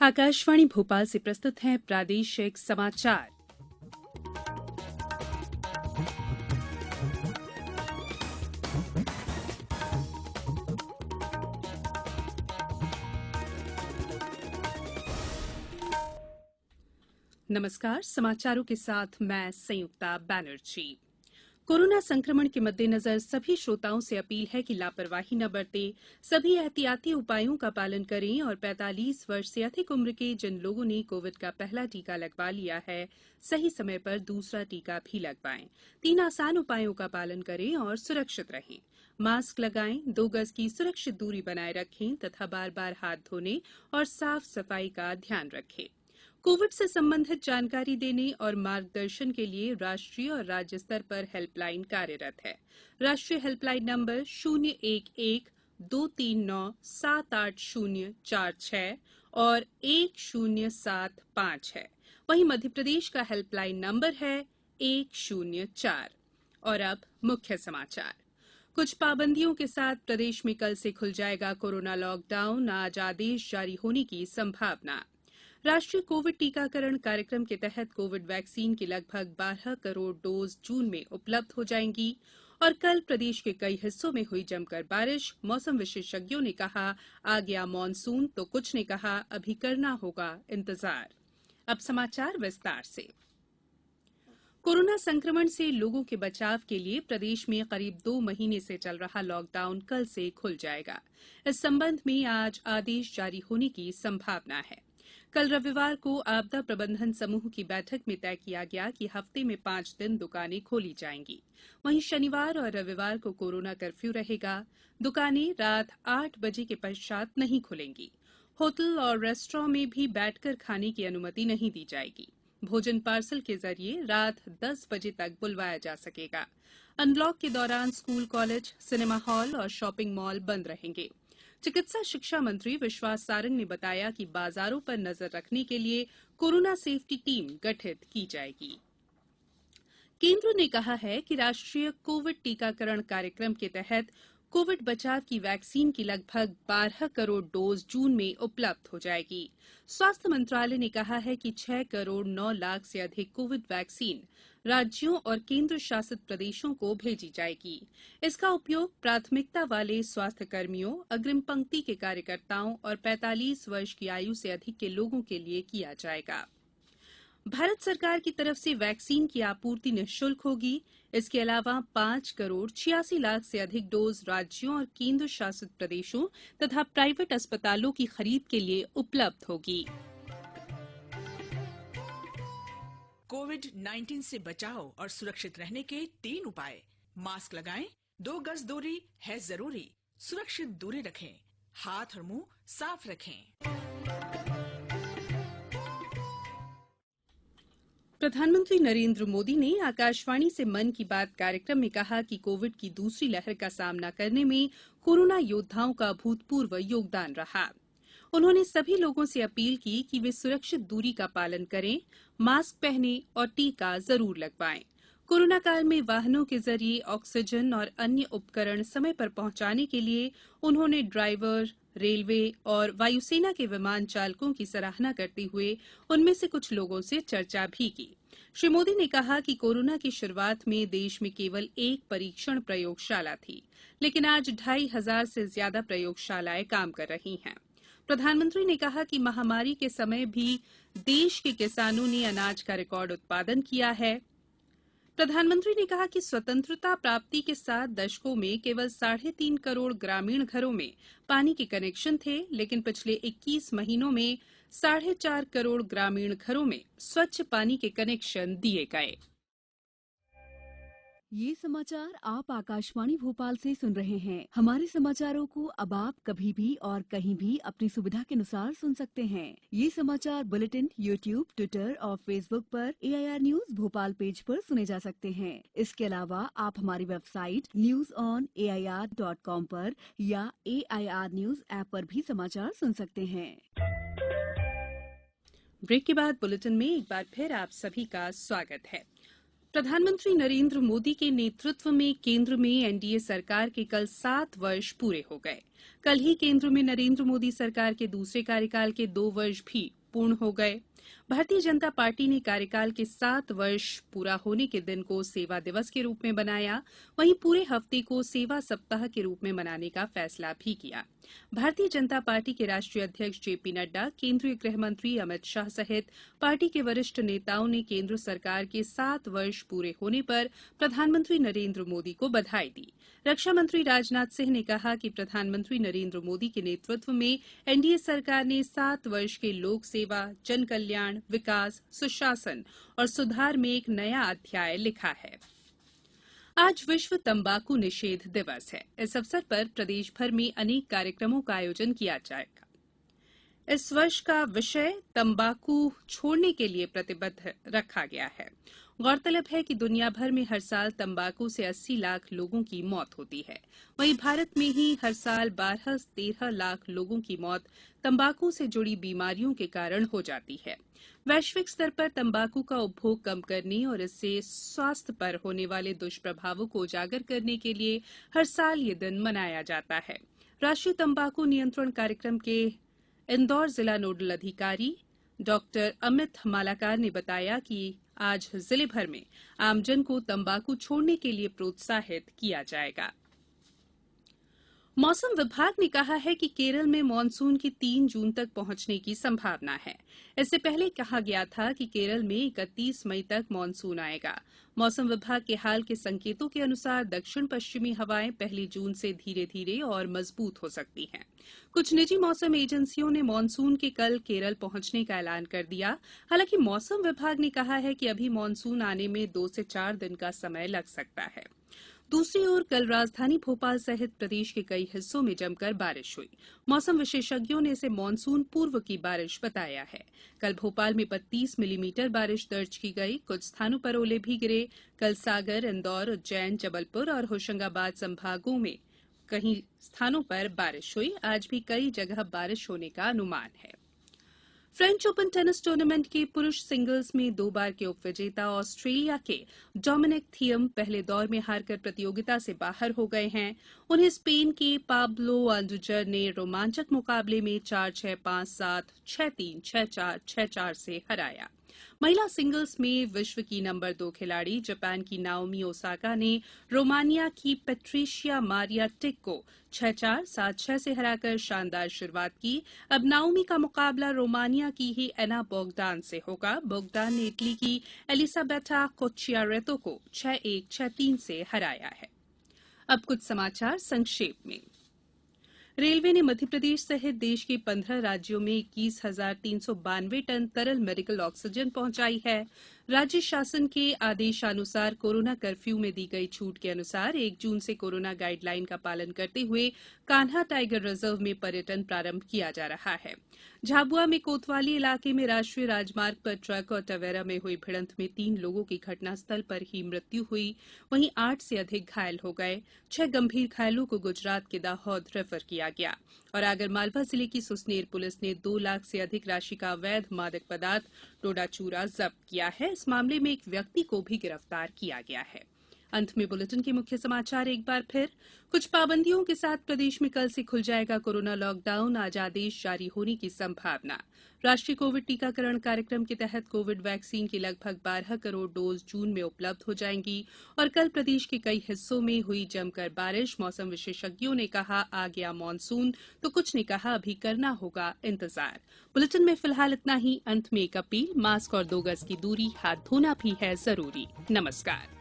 आकाशवाणी भोपाल से प्रस्तुत हैं प्रादेशिक समाचार। नमस्कार, समाचारों के साथ मैं संयुक्ता बैनर्जी। कोरोना संक्रमण के मद्देनजर सभी श्रोताओं से अपील है कि लापरवाही न बरतें, सभी एहतियाती उपायों का पालन करें और 45 वर्ष से अधिक उम्र के जिन लोगों ने कोविड का पहला टीका लगवा लिया है, सही समय पर दूसरा टीका भी लगवाएं। 3 आसान उपायों का पालन करें और सुरक्षित रहें। मास्क लगाएं, 2 गज की सुरक्षित दूरी बनाए रखें तथा बार-बार हाथ धोने और साफ सफाई का ध्यान रखें। कोविड से संबंधित जानकारी देने और मार्गदर्शन के लिए राष्ट्रीय और राज्य स्तर पर हेल्पलाइन कार्यरत है। राष्ट्रीय हेल्पलाइन नंबर 011-239-78046 और 1075 है। वहीं मध्य प्रदेश का हेल्पलाइन नंबर है 104। और अब मुख्य समाचार। कुछ पाबंदियों के साथ प्रदेश में कल से खुल जाएगा कोरोना लॉकडाउन। आज आदेश जारी होने की संभावना। राष्ट्रीय कोविड टीकाकरण कार्यक्रम के तहत कोविड वैक्सीन की लगभग 12 करोड़ डोज जून में उपलब्ध हो जाएंगी। और कल प्रदेश के कई हिस्सों में हुई जमकर बारिश। मौसम विशेषज्ञों ने कहा आ गया मानसून, तो कुछ ने कहा अभी करना होगा इंतजार। अब समाचार विस्तार से। कोरोना संक्रमण से लोगों के बचाव के लिए प्रदेश में करीब 2 महीने से चल रहा लॉकडाउन कल से खुल जाएगा। इस संबंध में आज आदेश जारी होने की संभावना है। कल रविवार को आपदा प्रबंधन समूह की बैठक में तय किया गया कि हफ्ते में 5 दिन दुकानें खोली जाएंगी। वहीं शनिवार और रविवार को कोरोना कर्फ्यू रहेगा। दुकानें रात 8 बजे के पश्चात नहीं खुलेंगी। होटल और रेस्टोरेंट में भी बैठकर खाने की अनुमति नहीं दी जाएगी। भोजन पार्सल के जरिए रात 10 बजे तक बुलवाया जा सकेगा। अनलॉक के दौरान स्कूल, कॉलेज, सिनेमा हॉल और शॉपिंग मॉल बंद रहेंगे। चिकित्सा शिक्षा मंत्री विश्वास सारंग ने बताया कि बाजारों पर नजर रखने के लिए कोरोना सेफ्टी टीम गठित की जाएगी। केंद्र ने कहा है कि राष्ट्रीय कोविड टीकाकरण कार्यक्रम के तहत कोविड बचाव की वैक्सीन की लगभग 12 करोड़ डोज जून में उपलब्ध हो जाएगी। स्वास्थ्य मंत्रालय ने कहा है कि 6 करोड़ 9 लाख से अधिक कोविड वैक्सीन राज्यों और केंद्र शासित प्रदेशों को भेजी जाएगी। इसका उपयोग प्राथमिकता वाले स्वास्थ्य कर्मियों, अग्रिम पंक्ति के कार्यकर्ताओं और 45 वर्ष की आयु से अधिक के लोगों के लिए किया जाएगा। भारत सरकार की तरफ से वैक्सीन की आपूर्ति निःशुल्क होगी। इसके अलावा 5 करोड़ 86 लाख से अधिक डोज राज्यों और केंद्र शासित प्रदेशों तथा प्राइवेट अस्पतालों की खरीद के लिए उपलब्ध होगी। कोविड-19 से बचाव और सुरक्षित रहने के 3 उपाय। मास्क लगाएं, 2 गज दूरी है जरूरी, सुरक्षित दूरी रखें, हाथ और मुंह साफ रखें। प्रधानमंत्री नरेंद्र मोदी ने आकाशवाणी से मन की बात कार्यक्रम में कहा कि कोविड की दूसरी लहर का सामना करने में कोरोना योद्धाओं का अभूतपूर्व योगदान रहा। उन्होंने सभी लोगों से अपील की कि वे सुरक्षित दूरी का पालन करें, मास्क पहनें और टीका जरूर लगवाएं। कोरोना काल में वाहनों के जरिए ऑक्सीजन और अन्य उपकरण समय पर पहुंचाने के लिए उन्होंने ड्राइवर, रेलवे और वायुसेना के विमान चालकों की सराहना करते हुए उनमें से कुछ लोगों से चर्चा भी की। श्री मोदी ने कहा कि कोरोना की शुरुआत में देश में केवल एक परीक्षण प्रयोगशाला थी, लेकिन आज 2,500 से ज्यादा प्रयोगशालाएं काम कर रही हैं। प्रधानमंत्री ने कहा कि महामारी के समय भी देश के किसानों ने अनाज का रिकॉर्ड उत्पादन किया है। प्रधानमंत्री ने कहा कि स्वतंत्रता प्राप्ति के 7 दशकों में केवल 3.5 करोड़ ग्रामीण घरों में पानी के कनेक्शन थे, लेकिन पिछले 21 महीनों में 4.5 करोड़ ग्रामीण घरों में स्वच्छ पानी के कनेक्शन दिए गए। ये समाचार आप आकाशवाणी भोपाल से सुन रहे हैं। हमारे समाचारों को अब आप कभी भी और कहीं भी अपनी सुविधा के अनुसार सुन सकते हैं। ये समाचार बुलेटिन यूट्यूब, ट्विटर और फेसबुक पर AIR न्यूज भोपाल पेज पर सुने जा सकते हैं। इसके अलावा आप हमारी वेबसाइट newsonair.com पर या AIR न्यूज ऐप पर भी समाचार सुन सकते हैं। ब्रेक के बाद बुलेटिन में एक बार फिर आप सभी का स्वागत है। प्रधानमंत्री नरेंद्र मोदी के नेतृत्व में केंद्र में एनडीए सरकार के कल 7 वर्ष पूरे हो गए। कल ही केंद्र में नरेंद्र मोदी सरकार के दूसरे कार्यकाल के 2 वर्ष भी पूर्ण हो गए। भारतीय जनता पार्टी ने कार्यकाल के 7 वर्ष पूरा होने के दिन को सेवा दिवस के रूप में बनाया, वहीं पूरे हफ्ते को सेवा सप्ताह के रूप में मनाने का फैसला भी किया। भारतीय जनता पार्टी के राष्ट्रीय अध्यक्ष जेपी नड्डा, केंद्रीय गृह मंत्री अमित शाह सहित पार्टी के वरिष्ठ नेताओं ने केंद्र सरकार के 7 वर्ष पूरे होने पर प्रधानमंत्री नरेंद्र मोदी को बधाई दी। रक्षा मंत्री राजनाथ सिंह ने कहा कि प्रधानमंत्री नरेंद्र मोदी के नेतृत्व में एनडीए सरकार ने 7 वर्ष के लोक सेवा, जन कल्याण, विकास, सुशासन और सुधार में एक नया अध्याय लिखा है। आज विश्व तंबाकू निषेध दिवस है। इस अवसर पर प्रदेश भर में अनेक कार्यक्रमों का आयोजन किया जाएगा। इस वर्ष का विषय तंबाकू छोड़ने के लिए प्रतिबद्ध रखा गया है। गौरतलब है कि दुनिया भर में हर साल तंबाकू से 80 लाख लोगों की मौत होती है। वहीं भारत में ही हर साल 12-13 लाख लोगों की मौत तंबाकू से जुड़ी बीमारियों के कारण हो जाती है। वैश्विक स्तर पर तंबाकू का उपभोग कम करने और इससे स्वास्थ्य पर होने वाले दुष्प्रभावों को उजागर करने के लिए हर साल ये दिन मनाया जाता है। राष्ट्रीय तंबाकू नियंत्रण कार्यक्रम के इंदौर जिला नोडल अधिकारी डॉक्टर अमित मालाकार ने बताया कि आज जिले भर में आमजन को तंबाकू छोड़ने के लिए प्रोत्साहित किया जाएगा। मौसम विभाग ने कहा है कि केरल में मानसून की 3 जून तक पहुंचने की संभावना है। इससे पहले कहा गया था कि केरल में 31 मई तक मानसून आएगा। मौसम विभाग के हाल के संकेतों के अनुसार दक्षिण पश्चिमी हवाएं 1 जून से धीरे धीरे और मजबूत हो सकती हैं। कुछ निजी मौसम एजेंसियों ने मानसून के कल केरल पहुंचने का ऐलान कर दिया। हालांकि मौसम विभाग ने कहा है कि अभी मानसून आने में 2 से 4 दिन का समय लग सकता है। दूसरी ओर कल राजधानी भोपाल सहित प्रदेश के कई हिस्सों में जमकर बारिश हुई। मौसम विशेषज्ञों ने इसे मानसून पूर्व की बारिश बताया है। कल भोपाल में 32 मिलीमीटर बारिश दर्ज की गई। कुछ स्थानों पर ओले भी गिरे। कल सागर, इंदौर, उज्जैन, जबलपुर और होशंगाबाद संभागों में कई स्थानों पर बारिश हुई। आज भी कई जगह बारिश होने का अनुमान है। फ्रेंच ओपन टेनिस टूर्नामेंट के पुरुष सिंगल्स में 2 बार के उपविजेता ऑस्ट्रेलिया के डोमिनिक थियम पहले दौर में हारकर प्रतियोगिता से बाहर हो गए हैं। उन्हें स्पेन के पाब्लो अंडुजर ने रोमांचक मुकाबले में 4-6, 5-7, 6-3, 6-4, 6-4 से हराया। महिला सिंगल्स में विश्व की नंबर 2 खिलाड़ी जापान की नाओमी ओसाका ने रोमानिया की पेट्रिशिया मारिया टिक को 6-4, 7-6 से हराकर शानदार शुरुआत की। अब नाओमी का मुकाबला रोमानिया की ही एना बोगदान से होगा। बोगदान ने इटली की एलिसाबेटा कोच्चियारेतो को 6-1, 6-3 से हराया है। अब कुछ समाचार संक्षेप में। रेलवे ने मध्यप्रदेश सहित देश के 15 राज्यों में 21,392 टन तरल मेडिकल ऑक्सीजन पहुंचाई है। राज्य शासन के आदेशानुसार कोरोना कर्फ्यू में दी गई छूट के अनुसार 1 जून से कोरोना गाइडलाइन का पालन करते हुए कान्हा टाइगर रिजर्व में पर्यटन प्रारंभ किया जा रहा है। झाबुआ में कोतवाली इलाके में राष्ट्रीय राजमार्ग पर ट्रक और टवेरा में हुई भिड़ंत में 3 लोगों की घटनास्थल पर ही मृत्यु हुई। वहीं 8 से अधिक घायल हो गए। 6 गंभीर घायलों को गुजरात के दाहोद रेफर किया गया। और आगरमालवा जिले की सुसनेर पुलिस ने 2 लाख से अधिक राशि का अवैध मादक पदार्थ डोडा चूरा जब्त किया है। इस मामले में एक व्यक्ति को भी गिरफ्तार किया गया है। अंत में बुलेटिन के मुख्य समाचार एक बार फिर। कुछ पाबंदियों के साथ प्रदेश में कल से खुल जाएगा कोरोना लॉकडाउन। आज आदेश जारी होने की संभावना। राष्ट्रीय कोविड टीकाकरण कार्यक्रम के तहत कोविड वैक्सीन की लगभग 12 करोड़ डोज जून में उपलब्ध हो जाएंगी। और कल प्रदेश के कई हिस्सों में हुई जमकर बारिश। मौसम विशेषज्ञों ने कहा आ गया मानसून, तो कुछ ने कहा अभी करना होगा इंतजार। बुलेटिन में फिलहाल इतना ही। अंत में एक अपील, मास्क और 2 गज की दूरी, हाथ धोना भी है जरूरी। नमस्कार।